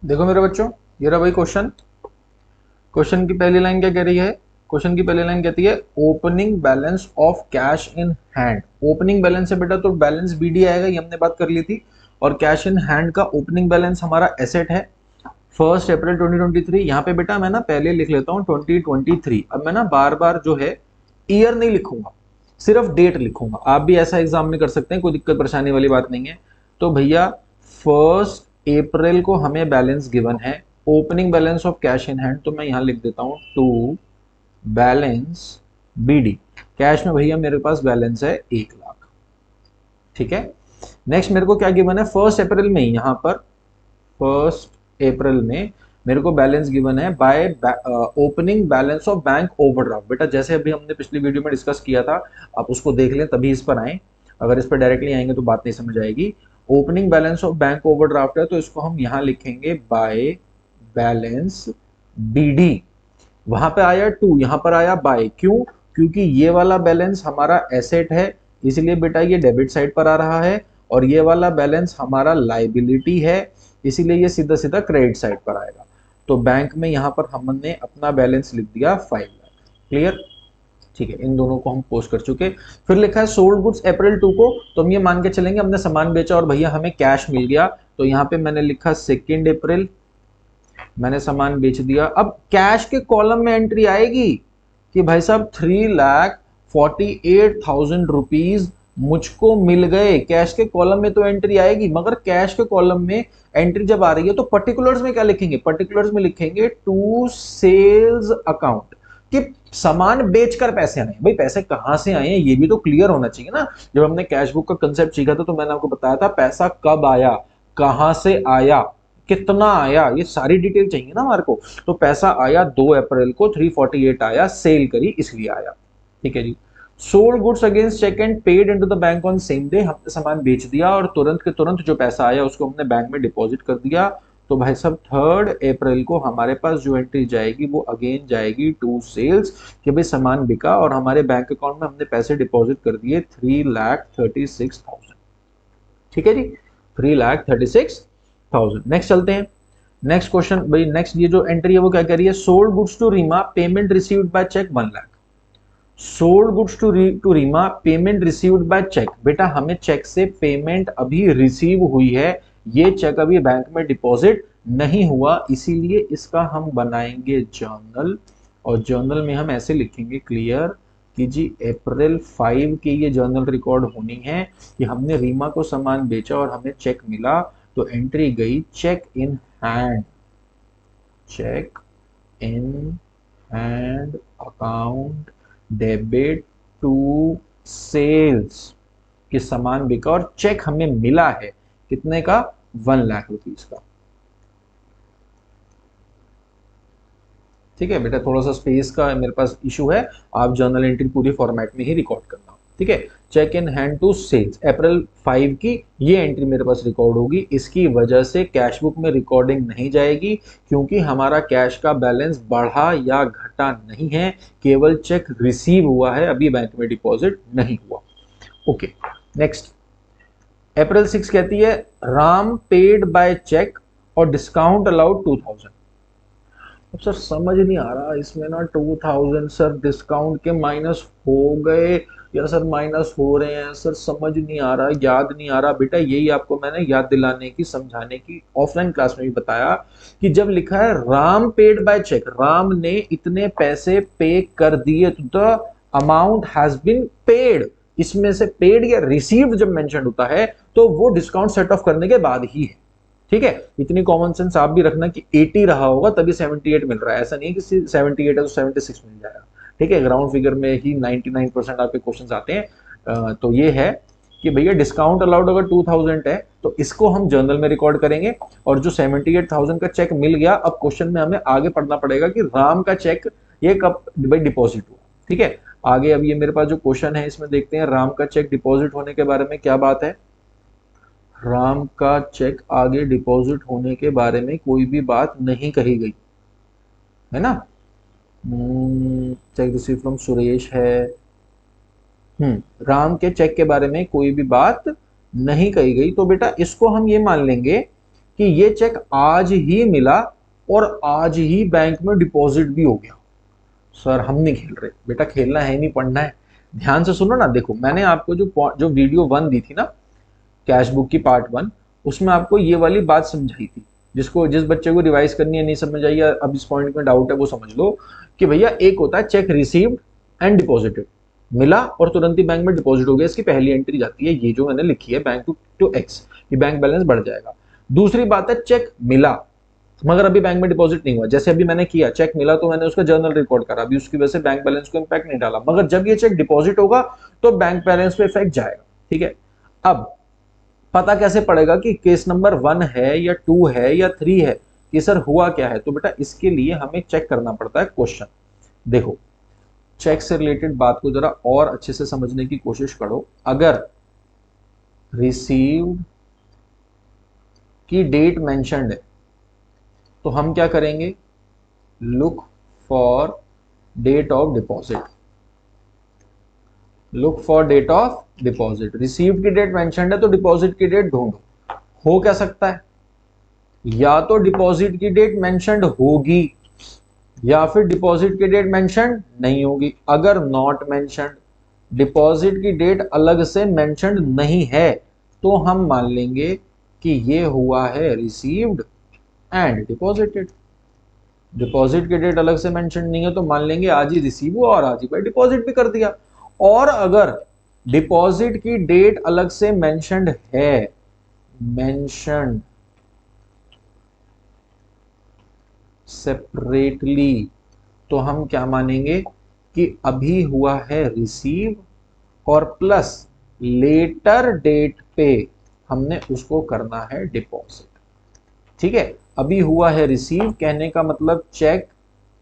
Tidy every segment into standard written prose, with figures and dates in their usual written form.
देखो मेरे बच्चों, ये रहा भाई क्वेश्चन। क्वेश्चन की पहली लाइन क्या कह रही है? क्वेश्चन की पहली लाइन कहती है opening balance of cash in hand. Opening balance है बेटा, तो बैलेंस बीडी आएगा, ये हमने बात कर ली थी। और कैश इन हैंड का ओपनिंग बैलेंस हमारा एसेट है। 1 अप्रैल 2023। यहाँ पे बेटा मैं ना पहले लिख लेता हूँ 2023। अब मैं ना बार बार जो है ईयर नहीं लिखूंगा, सिर्फ डेट लिखूंगा। आप भी ऐसा एग्जाम में कर सकते हैं, कोई दिक्कत परेशानी वाली बात नहीं है। तो भैया 1 अप्रैल को हमें बैलेंस गिवन है, opening balance of cash in hand, तो मैं यहां लिख देता हूं टू बैलेंस बीडी। कैश में भैया मेरे पास बैलेंस है 1 लाख। ठीक है। नेक्स्ट मेरे को क्या गिवन है 1 अप्रैल में, यहां पर 1 अप्रैल में मेरे को बैलेंस गिवन है by opening balance of bank overdraft. बेटा जैसे अभी हमने पिछली वीडियो में डिस्कस किया था, आप उसको देख लें तभी इस पर आए। अगर इस पर डायरेक्टली आएंगे तो बात नहीं समझ आएगी। Opening balance of bank overdraft है, तो इसको हम यहां लिखेंगे बाय बैलेंस बीडी। वहां पे आया टू, यहां पर आया बाय, क्यों? क्योंकि ये वाला बैलेंस हमारा एसेट है, इसलिए बेटा ये डेबिट साइड पर आ रहा है। और ये वाला बैलेंस हमारा लाइबिलिटी है, इसीलिए ये सीधा सीधा क्रेडिट साइड पर आएगा। तो बैंक में यहां पर हमने अपना बैलेंस लिख दिया 5 लाख। क्लियर? ठीक है, इन दोनों को हम पोस्ट कर चुके। फिर लिखा है सोल्ड गुड्स अप्रैल 2 को, तो हम ये मान के चलेंगे हमने सामान बेचा और भैया हमें कैश मिल गया। तो यहाँ पे मैंने लिखा 2 अप्रैल, मैंने सामान बेच दिया। अब कैश के कॉलम में एंट्री आएगी कि भाई साहब 3,48,000 रुपीज मुझको मिल गए। कैश के कॉलम में तो एंट्री आएगी, मगर कैश के कॉलम में एंट्री जब आ रही है तो पर्टिकुलर्स में क्या लिखेंगे? पर्टिकुलर्स में लिखेंगे टू सेल्स अकाउंट, कि सामान बेचकर पैसे आए। भाई पैसे कहां से आए हैं ये भी तो क्लियर होना चाहिए ना। जब हमने कैश बुक का कंसेप्ट सीखा था तो मैंने आपको बताया था पैसा कब आया, कहां से आया, कितना आया, ये सारी डिटेल चाहिए ना हमारे को। तो पैसा आया 2 अप्रैल को, 348 आया, सेल करी इसलिए आया। ठीक है जी। Sold goods against cheque and paid into the bank on same day, हमने सामान बेच दिया और तुरंत के तुरंत जो पैसा आया उसको हमने बैंक में डिपॉजिट कर दिया। तो भाई साहब 3 अप्रैल को हमारे पास जो एंट्री जाएगी वो अगेन जाएगी टू सेल्स, कि भाई सामान बिका और हमारे बैंक अकाउंट में हमने पैसे डिपॉजिट कर दिए 3,36,000। ठीक है जी, 3,36,000। नेक्स्ट चलते हैं। नेक्स्ट क्वेश्चन भाई, नेक्स्ट ये जो एंट्री है वो क्या कह रही है? Sold goods to Reema, payment received by cheque 1 lakh. Sold goods to Reema, payment received by cheque. बेटा हमें चेक से पेमेंट अभी रिसीव हुई है, ये चेक अभी बैंक में डिपॉजिट नहीं हुआ, इसीलिए इसका हम बनाएंगे जर्नल। और जर्नल में हम ऐसे लिखेंगे क्लियर कि जी April 5 की ये जर्नल रिकॉर्ड होनी है कि हमने रीमा को सामान बेचा और हमें चेक मिला। तो एंट्री गई cheque in hand, cheque in hand account debit to sales, कि सामान बिका और चेक हमें मिला है कितने का? 1 लाख रुपीज का। ठीक है बेटा, थोड़ा सा स्पेस का मेरे पास इशू है, आप जर्नल एंट्री पूरी फॉर्मेट में ही रिकॉर्ड करना। ठीक है, cheque in hand to sales April 5 की ये एंट्री मेरे पास रिकॉर्ड होगी। इसकी वजह से कैश बुक में रिकॉर्डिंग नहीं जाएगी, क्योंकि हमारा कैश का बैलेंस बढ़ा या घटा नहीं है, केवल चेक रिसीव हुआ है, अभी बैंक में डिपॉजिट नहीं हुआ। ओके, नेक्स्ट April 6 कहती है राम पेड बाय चेक और डिस्काउंट अलाउड 2,000। अब सर समझ नहीं आ रहा इसमें ना, 2,000 सर डिस्काउंट के माइनस हो गए या सर माइनस हो रहे हैं, सर समझ नहीं आ रहा, याद नहीं आ रहा। बेटा यही आपको मैंने याद दिलाने की, समझाने की ऑफलाइन क्लास में भी बताया कि जब लिखा है Ram paid by cheque, Ram ने इतने पैसे पे कर दिए, तो the amount has been paid, इसमें से पेड या रिसीव्ड जब मेंशन होता है तो वो डिस्काउंट सेट ऑफ करने के बाद ही है। ठीक है, इतनी कॉमन सेंस आप भी रखना कि 80 रहा होगा तभी 78 मिल रहा है, ऐसा नहीं है कि 78 है तो 76 मिल जाएगा। ठीक है, ग्राउंड फिगर में ही 99% आपके क्वेश्चन आते हैं। तो ये है कि भैया डिस्काउंट अलाउड अगर 2,000 है तो इसको हम जर्नल में रिकॉर्ड करेंगे, और जो 78,000 का चेक मिल गया, अब क्वेश्चन में हमें आगे पढ़ना पड़ेगा कि राम का चेक ये कब भाई डिपॉजिट हुआ। ठीक है, आगे अब ये मेरे पास जो क्वेश्चन है इसमें देखते हैं राम का चेक डिपॉजिट होने के बारे में क्या बात है। राम का चेक आगे डिपॉजिट होने के बारे में कोई भी बात नहीं कही गई है ना। चेक रिसीव फ्रॉम सुरेश है। राम के चेक के बारे में कोई भी बात नहीं कही गई, तो बेटा इसको हम ये मान लेंगे कि ये चेक आज ही मिला और आज ही बैंक में डिपॉजिट भी हो गया। सर हम नहीं खेल रहे बेटा, खेलना है नहीं, पढ़ना है। ध्यान से सुनो ना, देखो मैंने आपको जो वीडियो 1 दी थी ना, कैश बुक की पार्ट 1, उसमें आपको ये वाली बात समझाई थी। जिस बच्चे को रिवाइज करनी है, नहीं समझ आई, या अब इस पॉइंट में डाउट है, वो समझ लो कि भैया एक होता है चेक रिसीव्ड एंड डिपॉजिटेड, मिला और तुरंत ही बैंक में डिपॉजिट हो गया, इसकी पहली एंट्री जाती है ये जो मैंने लिखी है बैंक टू एक्स, कि बैंक बैलेंस बढ़ जाएगा। दूसरी बात है चेक मिला मगर अभी बैंक में डिपॉजिट नहीं हुआ, जैसे अभी मैंने किया, चेक मिला तो मैंने उसका जर्नल रिकॉर्ड करा, अभी उसकी वजह से बैंक बैलेंस को इंपैक्ट नहीं डाला, मगर जब ये चेक डिपॉजिट होगा तो बैंक बैलेंस पे इफेक्ट जाएगा। ठीक है, अब पता कैसे पड़ेगा कि केस नंबर 1 है या 2 है या 3 है, कि सर हुआ क्या है? तो बेटा इसके लिए हमें चेक करना पड़ता है क्वेश्चन। देखो चेक से रिलेटेड बात को जरा और अच्छे से समझने की कोशिश करो। अगर रिसीव्ड की डेट मेंशन्ड है तो हम क्या करेंगे? Look for date of deposit, look for date of deposit. Received की डेट मेंशन्ड है तो डिपॉजिट की डेट ढूंढो। हो क्या सकता है? या तो डिपॉजिट की डेट मेंशन्ड होगी या फिर डिपॉजिट की डेट मेंशन्ड नहीं होगी। अगर नॉट मेंशन्ड, डिपॉजिट की डेट अलग से मेंशन्ड नहीं है, तो हम मान लेंगे कि ये हुआ है रिसीव्ड एंड डिपॉजिटेड। डिपॉजिट की डेट अलग से मेंशन नहीं है तो मान लेंगे आज ही रिसीव हुआ और आज ही भाई डिपॉजिट भी कर दिया। और अगर डिपॉजिट की डेट अलग से मेंशन्ड है, मेंशन्ड सेपरेटली, तो हम क्या मानेंगे कि अभी हुआ है रिसीव और प्लस लेटर डेट पे हमने उसको करना है डिपॉजिट। ठीक है, अभी हुआ है रिसीव कहने का मतलब चेक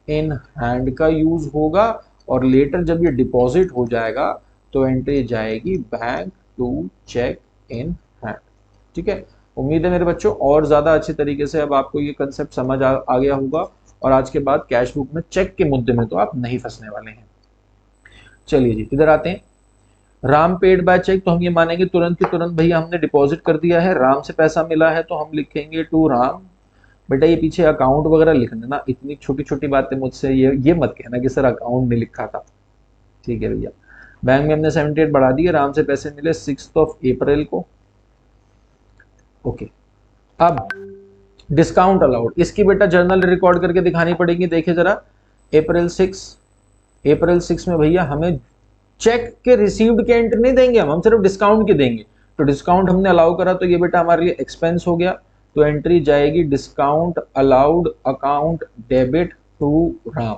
इन हैंड का यूज होगा और लेटर जब ये डिपॉजिट हो जाएगा तो एंट्री जाएगी bank to cheque in hand. ठीक है, उम्मीद है मेरे बच्चों और ज्यादा अच्छे तरीके से अब आपको ये कंसेप्ट समझ आ गया होगा और आज के बाद कैश बुक में चेक के मुद्दे में तो आप नहीं फंसने वाले हैं। चलिए जी इधर आते हैं। राम पेड बाय चेक, तो हम ये मानेंगे तुरंत की तुरंत भैया हमने डिपॉजिट कर दिया है, राम से पैसा मिला है तो हम लिखेंगे टू राम। बेटा ये पीछे अकाउंट वगैरह लिख देना, इतनी छोटी छोटी बातें मुझसे ये मत कहना कि सर अकाउंट नहीं लिखा था। ठीक है भैया, बैंक में हमने 78 बढ़ा दिए, राम से पैसे मिले 6 अप्रैल को। ओके, अब डिस्काउंट अलाउड, इसकी बेटा जर्नल रिकॉर्ड करके दिखानी पड़ेगी। देखिए जरा, अप्रैल 6 में भैया हमें चेक के रिसीव्ड के एंट्री नहीं देंगे, हम सिर्फ डिस्काउंट के देंगे। तो डिस्काउंट हमने अलाउ करा तो ये बेटा हमारे लिए एक्सपेंस हो गया, तो एंट्री जाएगी discount allowed account debit to Ram,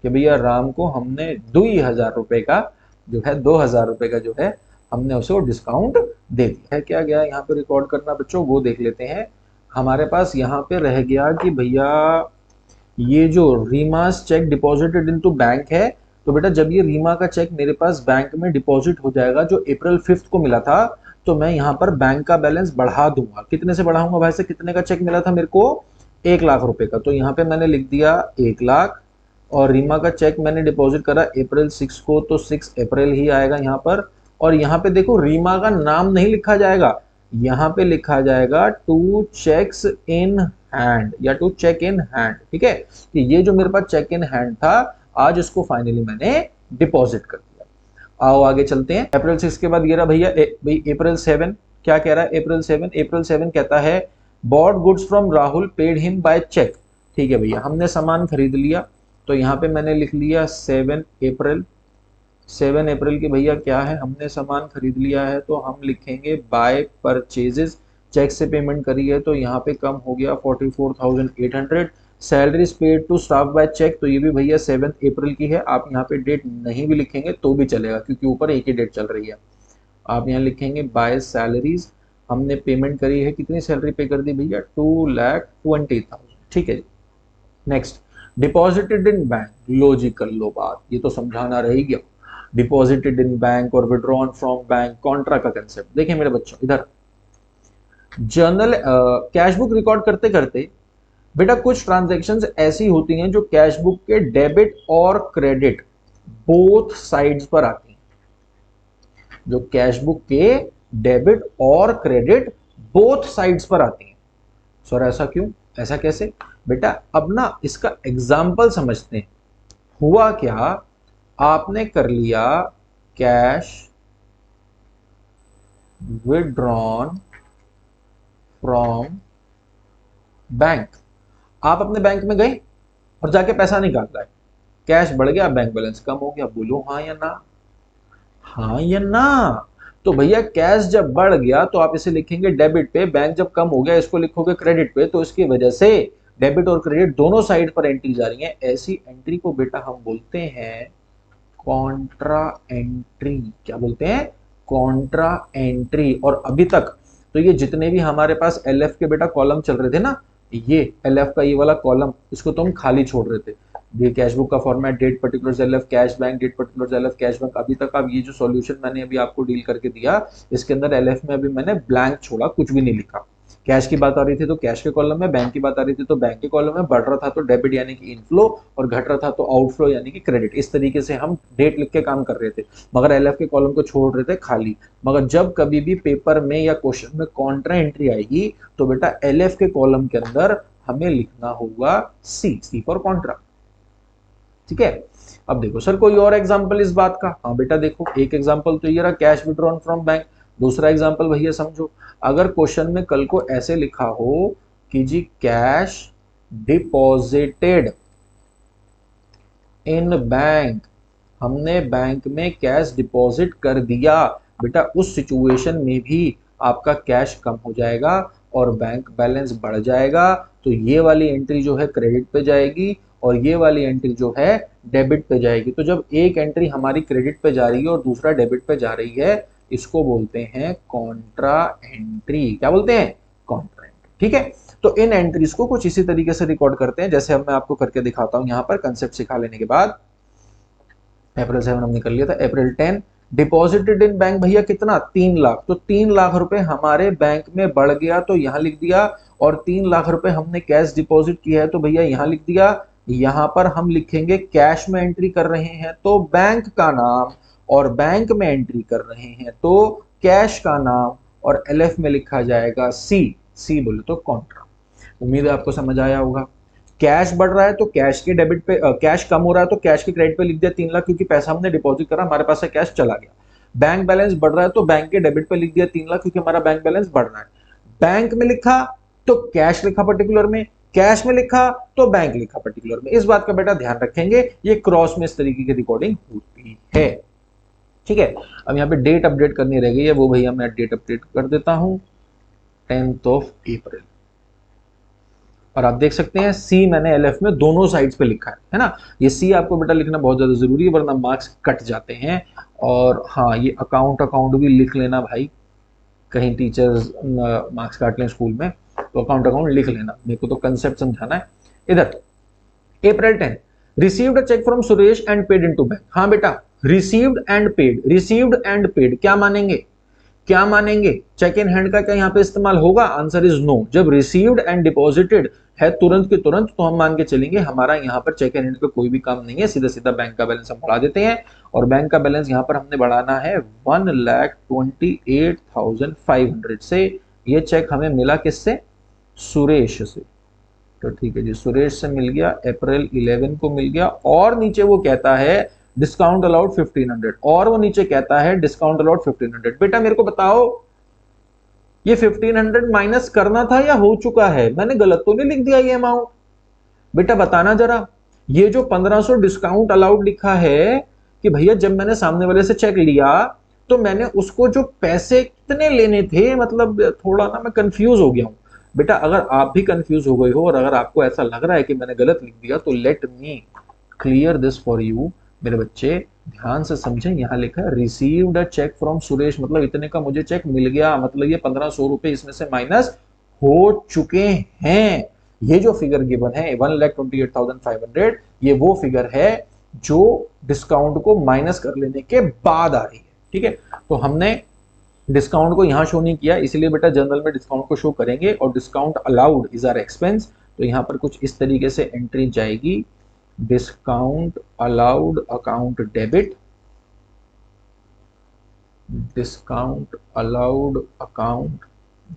कि भैया राम को हमने 2000 रुपए का जो है 2000 रुपए का जो है हमने उसे डिस्काउंट दे दिया है। क्या गया यहाँ पे रिकॉर्ड करना बच्चों, वो देख लेते हैं। हमारे पास यहाँ पे रह गया कि भैया ये जो रीमास चेक डिपॉजिटेड इनटू बैंक है, तो बेटा जब ये रीमा का चेक मेरे पास बैंक में डिपॉजिट हो जाएगा जो अप्रैल 5 को मिला था, तो मैं यहाँ पर बैंक का बैलेंस बढ़ा दूंगा। कितने से बढ़ाऊंगा भाई? से कितने का चेक मिला था मेरे को? 1 लाख रुपए का, तो यहाँ पे मैंने लिख दिया 1 लाख। और रीमा का चेक मैंने डिपॉजिट करा अप्रैल 6 को, तो 6 अप्रैल ही आएगा यहाँ पर। और यहाँ पे देखो रीमा का नाम नहीं लिखा जाएगा, यहाँ पे लिखा जाएगा टू चेक्स इन हैंड या टू चेक इन हैंड। ठीक है, कि ये जो मेरे पास चेक इन हैंड था आज इसको फाइनली मैंने डिपॉजिट कर दिया। आओ आगे चलते हैं। अप्रैल 6 के बाद ये रहा भैया भाई अप्रैल 7, क्या कह रहा है अप्रैल 7 कहता है bought goods from Rahul paid him by cheque. ठीक है भैया, हमने सामान खरीद लिया, तो यहाँ पे मैंने लिख लिया 7 अप्रैल की भैया क्या है, हमने सामान खरीद लिया है तो हम लिखेंगे बाय परचेजेस। चेक से पेमेंट करी है तो यहाँ पे कम हो गया 44,800। Salaries paid to staff by cheque, तो ये भी भैया 7 अप्रैल की है। आप यहाँ पे डेट नहीं भी लिखेंगे तो भी चलेगा क्योंकि ऊपर एक ही डेट चल रही है। आप यहाँ लिखेंगे बाय सैलरीज, हमने पेमेंट करी है, कितनी सैलरी पे कर दी भैया? 2,20,000। ठीक है जी, next deposited in bank. Logical लो बात, ये तो समझाना रह गया। डिपॉजिटेड इन बैंक और विड्रॉन फ्रॉम बैंक, कॉन्ट्रा का कंसेप्ट देखिए मेरे बच्चों। इधर जर्नल कैश बुक रिकॉर्ड करते करते बेटा कुछ ट्रांजैक्शंस ऐसी होती हैं जो कैश बुक के डेबिट और क्रेडिट बोथ साइड्स पर आती हैं। जो कैश बुक के डेबिट और क्रेडिट बोथ साइड्स पर आती हैं। सर ऐसा क्यों, ऐसा कैसे? बेटा अब ना इसका एग्जाम्पल समझते हैं। हुआ क्या, आपने कर लिया कैश विड्रॉन फ्रॉम बैंक। आप अपने बैंक में गए और जाके पैसा निकाल लाए, कैश बढ़ गया, बैंक बैलेंस कम हो गया। बोलो हाँ या ना, हाँ या ना? तो भैया कैश जब बढ़ गया तो आप इसे लिखेंगे डेबिट पे, बैंक जब कम हो गया इसको लिखोगे क्रेडिट पे। तो इसकी वजह से डेबिट और क्रेडिट दोनों साइड पर एंट्री जा रही है। ऐसी एंट्री को बेटा हम बोलते हैं कॉन्ट्रा एंट्री। क्या बोलते हैं? Contra entry. और अभी तक तो ये जितने भी हमारे पास एलएफ के बेटा कॉलम चल रहे थे ना, ये एलएफ का ये वाला कॉलम, इसको तो हम खाली छोड़ रहे थे। ये कैश बुक का format, date particular LF cash bank, date particular LF cash bank. अभी तक अब ये जो सॉल्यूशन मैंने अभी आपको डील करके दिया, इसके अंदर एलएफ में अभी मैंने ब्लैंक छोड़ा, कुछ भी नहीं लिखा। कैश की बात आ रही थी तो कैश के कॉलम में, बैंक की बात आ रही थी तो बैंक के कॉलम में, बढ़ रहा था तो डेबिट यानी कि इनफ्लो, और घट रहा था तो आउटफ्लो यानी कि क्रेडिट। इस तरीके से हम डेट लिख के काम कर रहे थे, मगर एलएफ के कॉलम को छोड़ रहे थे खाली। मगर जब कभी भी पेपर में या क्वेश्चन में कॉन्ट्रा एंट्री आएगी तो बेटा एलएफ के कॉलम के अंदर हमें लिखना होगा सी, सी फॉर कॉन्ट्रा। ठीक है, अब देखो सर कोई और एग्जांपल इस बात का? हाँ बेटा देखो, एक एग्जांपल तो ये रहा कैश विड्रॉन फ्रॉम बैंक। दूसरा एग्जांपल भैया समझो, अगर क्वेश्चन में कल को ऐसे लिखा हो कि जी कैश डिपॉजिटेड इन बैंक, हमने बैंक में कैश डिपॉजिट कर दिया, बेटा उस सिचुएशन में भी आपका कैश कम हो जाएगा और बैंक बैलेंस बढ़ जाएगा। तो ये वाली एंट्री जो है क्रेडिट पे जाएगी और ये वाली एंट्री जो है डेबिट पे जाएगी। तो जब एक एंट्री हमारी क्रेडिट पे जा रही है और दूसरा डेबिट पे जा रही है, इसको बोलते हैं कॉन्ट्रा एंट्री। क्या बोलते हैं? Contra entry. ठीक है, तो इन एंट्रीज को कुछ इसी तरीके से रिकॉर्ड करते हैं जैसे अब मैं आपको करके दिखाता हूं। यहां पर कंसेप्ट सिखा लेने के बाद अप्रैल 7 हमने कर लिया था। अप्रैल 10 डिपॉजिटेड इन बैंक, भैया कितना? 3 लाख। तो 3 लाख रुपए हमारे बैंक में बढ़ गया तो यहां लिख दिया, और 3 लाख रुपए हमने कैश डिपॉजिट किया है तो भैया यहां लिख दिया। यहां पर हम लिखेंगे कैश में एंट्री कर रहे हैं तो बैंक का नाम, और बैंक में एंट्री कर रहे हैं तो कैश का नाम, और एलएफ में लिखा जाएगा सी। सी बोले तो कॉन्ट्रा। उम्मीद है आपको समझ आया होगा। कैश बढ़ रहा है तो कैश के डेबिट पे, कैश कम हो रहा है तो कैश के क्रेडिट पे लिख दिया 3 लाख, क्योंकि पैसा हमने डिपॉजिट करा, हमारे पास से कैश चला गया। बैंक बैलेंस बढ़ रहा है तो बैंक के डेबिट पे लिख दिया 3 लाख, क्योंकि हमारा बैंक बैलेंस बढ़ रहा है। बैंक में लिखा तो कैश लिखा पर्टिकुलर में, कैश में लिखा तो बैंक लिखा पर्टिकुलर में। इस बात का बेटा ध्यान रखेंगे, ये क्रॉस में इस तरीके की रिकॉर्डिंग होती है। ठीक है, अब यहाँ पे डेट अपडेट करनी रह गई है, वो भैया मैं डेट अपडेट कर देता हूं 10th of April। और आप देख सकते हैं सी मैंने एलएफ में दोनों साइड्स पे लिखा है ना। ये सी आपको बेटा लिखना बहुत ज्यादा जरूरी है वरना मार्क्स कट जाते हैं। और हाँ, ये अकाउंट अकाउंट भी लिख लेना भाई, कहीं टीचर्स मार्क्स काट लें स्कूल में, तो अकाउंट अकाउंट लिख लेना, मेरे को तो कंसेप्ट समझाना है। इधर April 10 received a cheque from Suresh and paid into bank. हाँ बेटा, received and paid, received and paid क्या मानेंगे? क्या मानेंगे? चेक इन हैंड का क्या यहाँ पे इस्तेमाल होगा? Answer is no. जब रिसीव्ड एंड डिपॉजिटेड है तुरंत के तुरंत, तो हम मान के चलेंगे हमारा यहाँ पर चेक इन हैंड का कोई भी काम नहीं है, सीधा सीधा बैंक का बैलेंस हम बढ़ा देते हैं। और बैंक का बैलेंस यहाँ पर हमने बढ़ाना है 1,28,500 से। ये चेक हमें मिला किससे? सुरेश से। तो ठीक है जी, सुरेश से मिल गया, अप्रैल 11 को मिल गया। और नीचे वो कहता है डिस्काउंट अलाउड 1500, और वो नीचे कहता है डिस्काउंट अलाउड 1500। बेटा मेरे को बताओ, ये 1500 माइनस करना था या हो चुका है? मैंने गलत तो नहीं लिख दिया ये अमाउंट? बेटा बताना जरा, ये जो 1500 डिस्काउंट अलाउड लिखा है, कि भैया जब मैंने सामने वाले से चेक लिया तो मैंने उसको जो पैसे कितने लेने थे, मतलब थोड़ा ना मैं कंफ्यूज हो गया हूं। बेटा अगर आप भी कंफ्यूज हो गए हो और अगर आपको ऐसा लग रहा है कि मैंने गलत लिख दिया, तो let me clear this for you. मेरे बच्चे ध्यान से समझें, यहाँ लिखा है received a cheque from Suresh, मतलब इतने का मुझे चेक मिल गया, मतलब ये 1500 रुपए इसमें से माइनस हो चुके हैं। ये जो फिगर गिवन है 1,28,500, ये वो फिगर है जो डिस्काउंट को माइनस कर लेने के बाद आ रही है। ठीक है, तो हमने डिस्काउंट को यहां शो नहीं किया, इसलिए बेटा जनरल में डिस्काउंट को शो करेंगे। और discount allowed is our expense, तो यहां पर कुछ इस तरीके से एंट्री जाएगी, discount allowed account debit, discount allowed account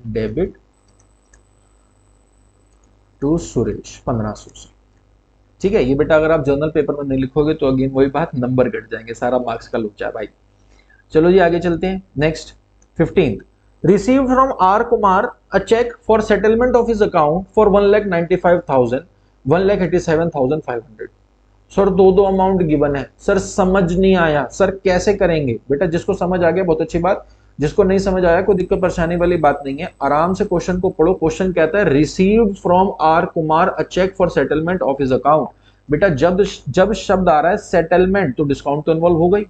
debit, to Suresh 1500 से। ठीक है, ये बेटा अगर आप जर्नल पेपर में नहीं लिखोगे तो अगेन वही बात, नंबर कट जाएंगे, सारा मार्क्स का लोचा है भाई। चलो जी आगे चलते हैं। Next 15th, received from R Kumar a cheque for settlement of his account for 1,95,000 1,87,500। Sir दो दो अमाउंट गिवन है, सर समझ नहीं आया, सर कैसे करेंगे? बेटा जिसको समझ आ गया बहुत अच्छी बात, जिसको नहीं समझ आया कोई दिक्कत परेशानी वाली बात नहीं है, आराम से क्वेश्चन को पढ़ो। क्वेश्चन कहता है received from R Kumar a cheque for settlement of his account. बेटा जब जब शब्द आ रहा है सेटलमेंट तो डिस्काउंट तो इन्वॉल्व हो गई,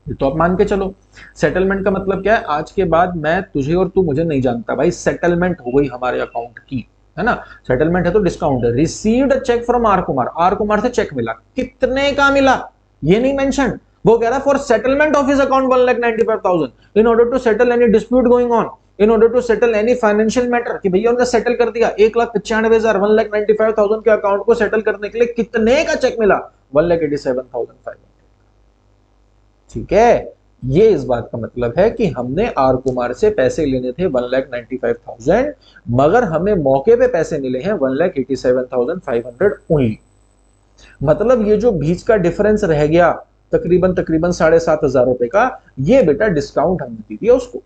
ये तो आप मान के चलो। सेटलमेंट का मतलब क्या है? आज के बाद मैं तुझे और तू मुझे नहीं जानता भाई, सेटलमेंट हो गई हमारे अकाउंट की, है ना। सेटलमेंट है तो डिस्काउंट है। Received a cheque from R Kumar, R Kumar से चेक मिला, कितने का मिला ये नहीं मेंशन, वो कह रहा है for settlement of his account 1,95,000 in order to settle any dispute going on, in order to settle any financial matter, कि भैया उन्होंने सेटल कर दिया 1,95,000 1,95,000 के अकाउंट को सेटल करने के लिए कितने का चेक मिला? 1,87,500। ठीक है, ये इस बात का मतलब है कि हमने आर कुमार से पैसे लेने थे 1,95,000, मगर हमें मौके पे पैसे मिले हैं 1,87,500 ओनली। मतलब ये जो बीच का डिफरेंस रह गया तकरीबन तकरीबन 7,500 रुपए का, ये बेटा डिस्काउंट हमने दी दिया उसको।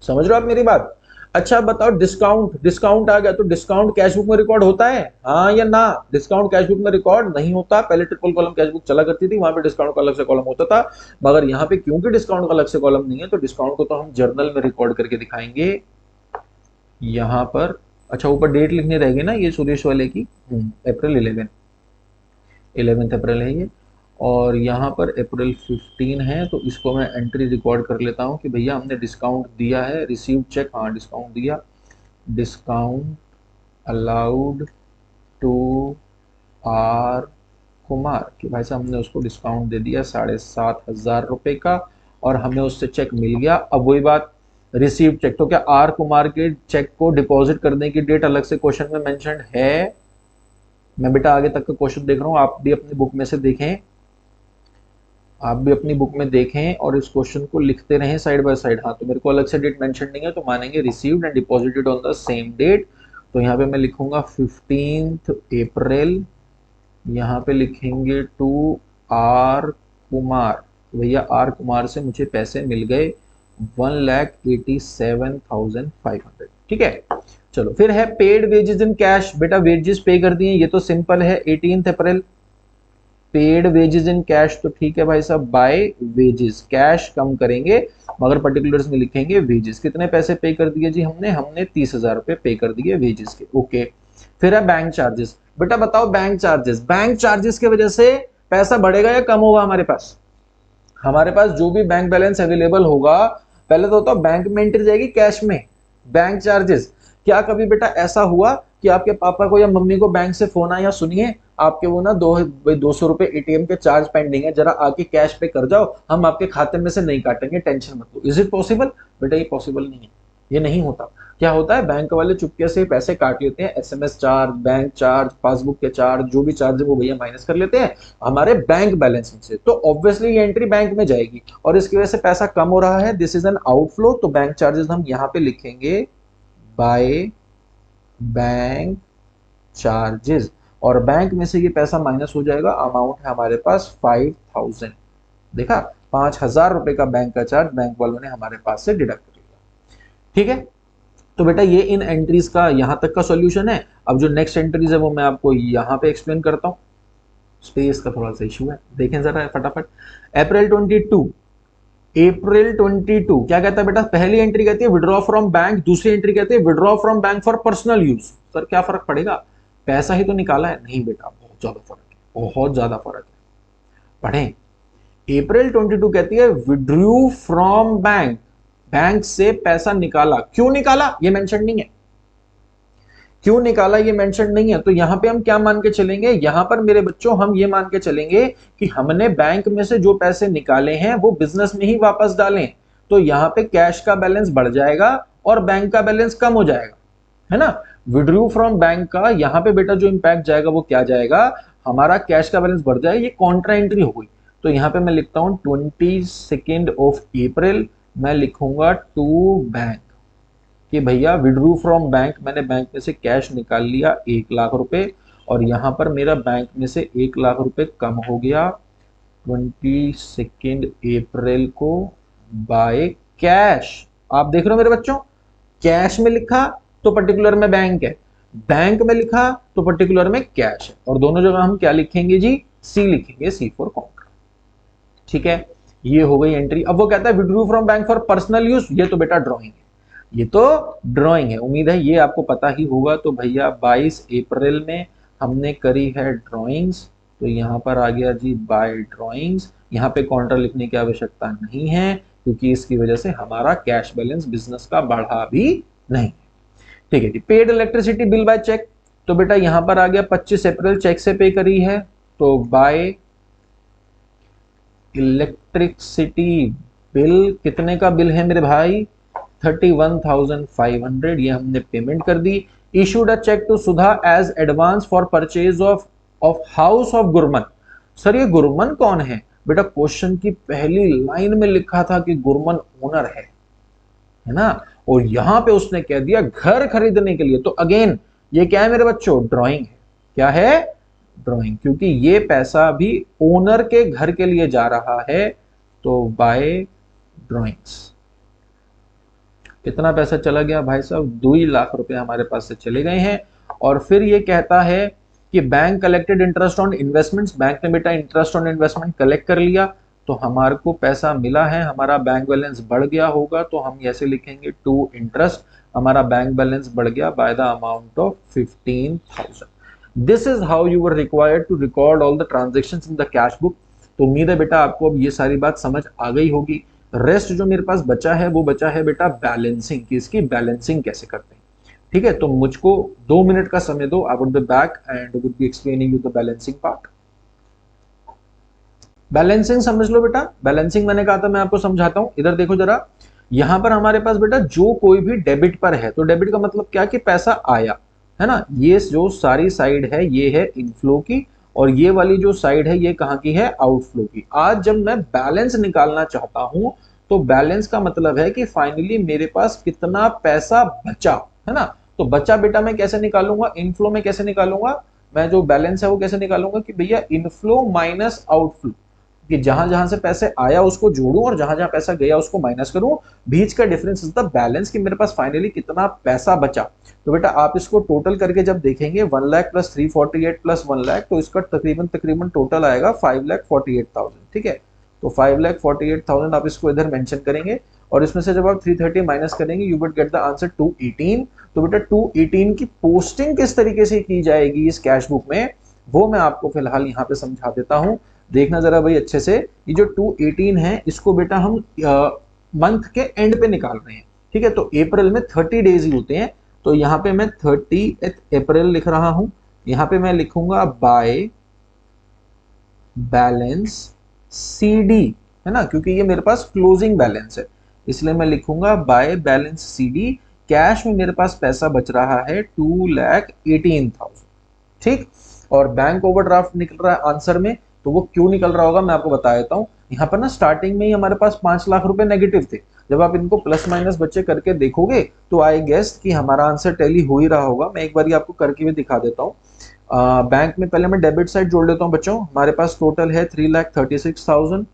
समझ रहे हो आप मेरी बात? अच्छा बताओ, डिस्काउंट डिस्काउंट आ गया तो डिस्काउंट कैश बुक में रिकॉर्ड होता है, हाँ या ना? डिस्काउंट कैश बुक में रिकॉर्ड नहीं होता। पहले ट्रिपल कॉलम कैश बुक चला करती थी, वहां पे डिस्काउंट का अलग से कॉलम होता था, मगर यहाँ पे क्योंकि डिस्काउंट का अलग से कॉलम नहीं है तो डिस्काउंट को तो हम जर्नल में रिकॉर्ड करके दिखाएंगे यहाँ पर। अच्छा ऊपर डेट लिखनी रहेगी ना ये सुरेश वाले की, अप्रैल 11 अप्रैल है ये, और यहाँ पर अप्रैल 15 है, तो इसको मैं एंट्री रिकॉर्ड कर लेता हूँ कि भैया हमने डिस्काउंट दिया है, रिसीव चेक, हाँ डिस्काउंट दिया, discount allowed to R Kumar, कि भाई साहब हमने उसको डिस्काउंट दे दिया 7,500 रुपए का और हमें उससे चेक मिल गया। अब वही बात, रिसीव चेक, तो क्या आर कुमार के चेक को डिपॉजिट करने की डेट अलग से क्वेश्चन में मेंशन है? मैं बेटा आगे तक का क्वेश्चन देख रहा हूँ, आप भी अपनी बुक में से देखें, आप भी अपनी बुक में देखें और इस क्वेश्चन को लिखते रहें साइड बाय साइड। हाँ तो मेरे को अलग से डेट मेंशन नहीं है तो मानेंगे received and deposited on the same date. तो यहाँ पे मैं लिखूंगा 15 अप्रैल, यहाँ पे लिखेंगे टू आर कुमार, भैया आर कुमार से मुझे पैसे मिल गए 1,87,500। ठीक है, चलो फिर है पेड वेजेस इन कैश। बेटा वेजेस पे कर दिए, ये तो सिंपल है। 18 अप्रैल पेड वेजेस इन कैश, तो ठीक है भाई साहब, बाय वेजेस, कैश कम करेंगे मगर पर्टिकुलर्स में लिखेंगे वेजेस। कितने पैसे पे कर दिए जी हमने 30,000 रुपए पे कर दिए वेजेस के। ओके, फिर है बैंक चार्जेस। बेटा बताओ बैंक चार्जेस, बैंक चार्जेस की वजह से पैसा बढ़ेगा या कम होगा? हमारे पास जो भी बैंक बैलेंस अवेलेबल होगा, पहले तो होता है बैंक में एंट्री जाएगी कैश में, बैंक चार्जेस। क्या कभी बेटा ऐसा हुआ कि आपके पापा को या मम्मी को बैंक से फोन आया, सुनिए आपके वो ना 200 रुपए एटीएम के चार्ज पेंडिंग है, जरा आके कैश पे कर जाओ, हम आपके खाते में से नहीं काटेंगे, टेंशन मत लो। Is it possible? बेटा ये पॉसिबल नहीं है, ये नहीं होता। क्या होता है, बैंक वाले चुपके से पैसे काट लेते हैं, SMS charge, bank charge, passbook के चार्ज, जो भी चार्ज है वो भैया माइनस कर लेते हैं हमारे बैंक बैलेंस से। तो ऑब्वियसली ये एंट्री बैंक में जाएगी और इसकी वजह से पैसा कम हो रहा है, दिस इज एन आउटफ्लो। तो बैंक चार्जेस हम यहाँ पे लिखेंगे बाय बैंक चार्जेस, और बैंक में से ये पैसा माइनस हो जाएगा। अमाउंट है हमारे पास 5,000। देखा, 5,000 रुपए का बैंक का चार्ज बैंक वालों ने हमारे पास से डिडक्ट कर लिया। ठीक है, तो बेटा ये इन एंट्रीज का यहां तक का सॉल्यूशन है। अब जो नेक्स्ट एंट्रीज है वो मैं आपको यहां पे एक्सप्लेन करता हूं, स्पेस का थोड़ा सा इशू है, देखें जरा फटाफट। अप्रैल 22 क्या कहता है बेटा? पहली एंट्री कहती है विड्रॉ फ्रॉम बैंक, दूसरी एंट्री कहती है withdraw from bank for personal use. Sir क्या फर्क पड़ेगा, पैसा ही तो निकाला है। नहीं बेटा, बहुत ज्यादा फर्क है, बहुत ज्यादा फर्क है। पढ़ें, अप्रैल 22 कहती है विड्रू फ्रॉम बैंक, बैंक से पैसा निकाला। क्यों निकाला ये मेंशन नहीं है, क्यों निकाला ये मेंशन नहीं है। तो यहां पे हम क्या मान के चलेंगे, यहां पर मेरे बच्चों हम ये मान के चलेंगे कि हमने बैंक में से जो पैसे निकाले हैं वो बिजनेस में ही वापस डालें। तो यहां पे कैश का बैलेंस बढ़ जाएगा और बैंक का बैलेंस कम हो जाएगा, है ना। विड्रू फ्रॉम बैंक का यहां पे बेटा जो इंपैक्ट जाएगा वो क्या जाएगा, हमारा कैश का बैलेंस बढ़ जाएगा, ये कॉन्ट्रा एंट्री हो गई। तो यहां पे मैं लिखता हूं 22 अप्रैल, मैं लिखूंगा टू बैंक, कि भैया विड्रू फ्रॉम बैंक, मैंने बैंक में से कैश निकाल लिया 1 लाख रुपए, और यहाँ पर मेरा बैंक में से 1 लाख रुपए कम हो गया 22 अप्रैल को बाय कैश। आप देख रहे हो मेरे बच्चों, कैश में लिखा तो पर्टिकुलर में बैंक है, बैंक में लिखा तो पर्टिकुलर में कैश है, और दोनों जगह हम क्या लिखेंगे जी, सी लिखेंगे, सी फॉर काउंटर। ठीक है, ये हो गई एंट्री। अब वो कहता है withdrew from bank for personal use, ये तो बेटा ड्राइंग है, ये तो ड्राइंग है, उम्मीद है ये आपको पता ही होगा। तो भैया 22 अप्रैल में हमने करी है ड्राइंग्स, तो यहाँ पर आ गया जी बाय ड्राइंग्स। यहाँ पे काउंटर लिखने की आवश्यकता नहीं है, क्योंकि इसकी वजह से हमारा कैश बैलेंस बिजनेस का बढ़ा भी नहीं। ठीक है जी, paid electricity bill by cheque, तो बेटा यहाँ पर आ गया 25 अप्रैल चेक से पे करी है, तो बाय इलेक्ट्रिसिटी बिल, कितने का बिल है मेरे भाई, 31,500, ये हमने पेमेंट कर दी। Issued a cheque to Sudha as advance for purchase of house of Gurman. Sir ये गुरमन कौन है, बेटा क्वेश्चन की पहली लाइन में लिखा था कि गुरमन ओनर है ना, और यहां पे उसने कह दिया घर खरीदने के लिए। तो अगेन ये क्या है मेरे बच्चों, ड्राइंग है। क्या है, ड्राइंग, क्योंकि ये पैसा भी ओनर के घर के लिए जा रहा है, तो बाय ड्राइंग्स। कितना पैसा चला गया भाई साहब, 2 लाख रुपए हमारे पास से चले गए हैं। और फिर ये कहता है कि bank collected interest on investments, bank ने बेटा इंटरेस्ट ऑन इन्वेस्टमेंट कलेक्ट कर लिया, तो हमारे को पैसा मिला है, हमारा बैंक बैलेंस बढ़ गया होगा, तो हम ऐसे लिखेंगे टू इंटरेस्ट, हमारा बैंक बैलेंस बढ़ गया by the amount of 15,000। This is how you were required to record all the transactions in the cash book. तो उम्मीद है बेटा आपको अब ये सारी बात समझ आ गई होगी। रेस्ट जो मेरे पास बचा है वो बचा है बेटा बैलेंसिंग, कि इसकी बैलेंसिंग कैसे करते हैं। ठीक है, तो मुझको 2 मिनट का समय दो, I would be back and would be explaining you the balancing part. Balancing समझ लो बेटा, बैलेंसिंग मैंने कहा था मैं आपको समझाता हूं। इधर देखो जरा, यहां पर हमारे पास बेटा जो कोई भी डेबिट पर है, तो डेबिट का मतलब क्या कि पैसा आया है ना, ये जो सारी साइड है ये है इनफ्लो की, और ये वाली जो साइड है ये कहां की है, आउटफ्लो की। आज जब मैं बैलेंस निकालना चाहता हूं, तो बैलेंस का मतलब है कि फाइनली मेरे पास कितना पैसा बचा, है ना। तो बचा बेटा मैं कैसे निकालूंगा, इनफ्लो में कैसे निकालूंगा, मैं जो बैलेंस है वो कैसे निकालूंगा कि भैया इनफ्लो माइनस आउटफ्लो, कि जहां जहां से पैसे आया उसको जोड़ूं और जहां जहां पैसा गया उसको माइनस करूं, बीच का डिफरेंस इज द बैलेंस, कि मेरे पास फाइनली कितना पैसा बचा। तो बेटा आप इसको टोटल करके जब देखेंगे 1 लाख प्लस 348 प्लस 1 लाख, तो इसका तकरीबन तकरीबन टोटल आएगा 5,48,000। ठीक है, तो 5,48,000 आप इसको इधर मेंशन करेंगे, और इसमें से जब आप 330 माइनस करेंगे you will get the answer 218। तो बेटा 218 की पोस्टिंग किस तरीके से की जाएगी इस कैश बुक में, वो मैं आपको फिलहाल यहाँ पे समझा देता हूँ। देखना जरा भाई अच्छे से, ये जो 218 है इसको बेटा हम मंथ के एंड पे निकाल रहे हैं। ठीक है, तो अप्रैल में 30 डेज ही होते हैं, तो यहाँ पे मैं 30 अप्रैल लिख रहा हूं, यहाँ पे मैं लिखूंगा बाय बैलेंस सीडी, है ना, क्योंकि ये मेरे पास क्लोजिंग बैलेंस है, इसलिए मैं लिखूंगा बाय बैलेंस सीडी। कैश में मेरे पास पैसा बच रहा है 2,18,000। ठीक, और बैंक ओवरड्राफ्ट निकल रहा है आंसर में, तो वो क्यों निकल रहा होगा मैं आपको बता देता हूँ। यहाँ पर ना स्टार्टिंग में ही हमारे पास 5 लाख रुपए नेगेटिव थे, जब आप इनको प्लस माइनस बच्चे करके देखोगे तो आई गेस कि हमारा आंसर टैली हो ही रहा होगा। मैं एक बार आपको करके भी दिखा देता हूँ। बैंक में पहले मैं डेबिट साइड जोड़ लेता हूँ बच्चों। हमारे पास टोटल है 3,36,000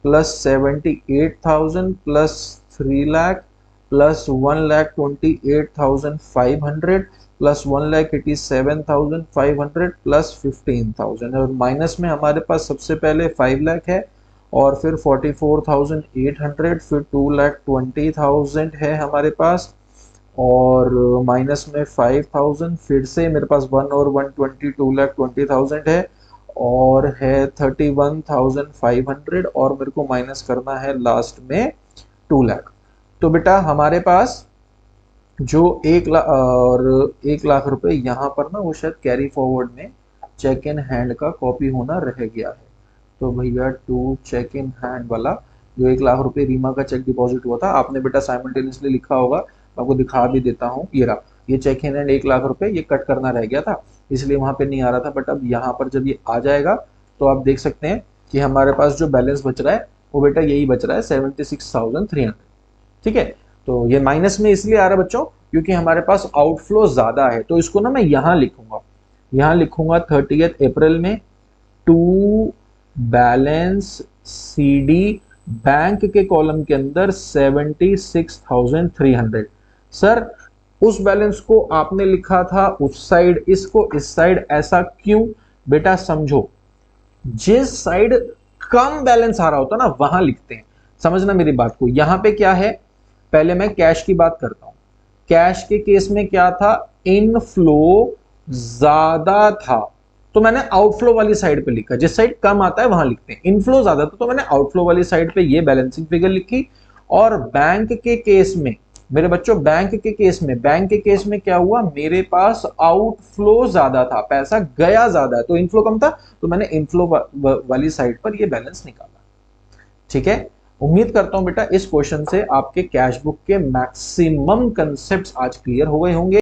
plus 78,000 plus 3 lakh plus 1,28,500 plus 1,87,500 plus 15,000, और माइनस में हमारे पास सबसे पहले 5 लाख है, और फिर 44,800, फिर 2,20,000 है हमारे पास, और माइनस में 5,000, फिर से मेरे पास 1 और 120, 2,20,000 है, और है 31,500, और मेरे को माइनस करना है लास्ट में 2 लाख। तो बेटा हमारे पास जो 1 लाख रुपए यहाँ पर ना वो शायद कैरी फॉरवर्ड में चेक इन हैंड का कॉपी होना रह गया है। तो भैया टू चेक इन हैंड वाला जो 1 लाख रुपए रीमा का चेक डिपॉजिट हुआ था, आपने बेटा साइमल्टेनियसली लिखा होगा, मैं आपको दिखा भी देता हूँ। ये रहा, ये चेक इन हैंड 1 लाख रुपए, ये कट करना रह गया था इसलिए वहां पे नहीं आ रहा था, बट अब यहाँ पर जब ये आ जाएगा तो आप देख सकते हैं कि हमारे पास जो बैलेंस बच रहा है वो बेटा यही बच रहा है 76,300। ठीक है, तो ये माइनस में इसलिए आ रहा है बच्चों क्योंकि हमारे पास आउटफ्लो ज्यादा है, तो इसको ना मैं यहां लिखूंगा 30 अप्रैल में टू बैलेंस सीडी बैंक के कॉलम के अंदर 76,300। सर उस बैलेंस को आपने लिखा था उस साइड, इसको इस साइड, ऐसा क्यों? बेटा समझो, जिस साइड कम बैलेंस आ रहा होता ना वहां लिखते हैं, समझना मेरी बात को। यहां पे क्या है, पहले मैं कैश की बात करता हूं। कैश के केस में क्या था, इनफ्लो ज्यादा था, तो मैंने आउटफ्लो वाली साइड पे लिखा। जिस साइड कम आता है वहां लिखते हैं। इनफ्लो ज्यादा था तो मैंने आउटफ्लो वाली साइड पे ये बैलेंसिंग फिगर लिखी। और बैंक के केस में मेरे बच्चों, बैंक के केस में क्या हुआ, मेरे पास आउटफ्लो ज्यादा था, पैसा गया ज्यादा है, तो इनफ्लो कम था, तो मैंने इनफ्लो वाली साइड पर ये बैलेंस निकाला। ठीक है, उम्मीद करता हूं बेटा इस क्वेश्चन से आपके कैश बुक के मैक्सिमम कंसेप्ट्स आज क्लियर हो गए होंगे।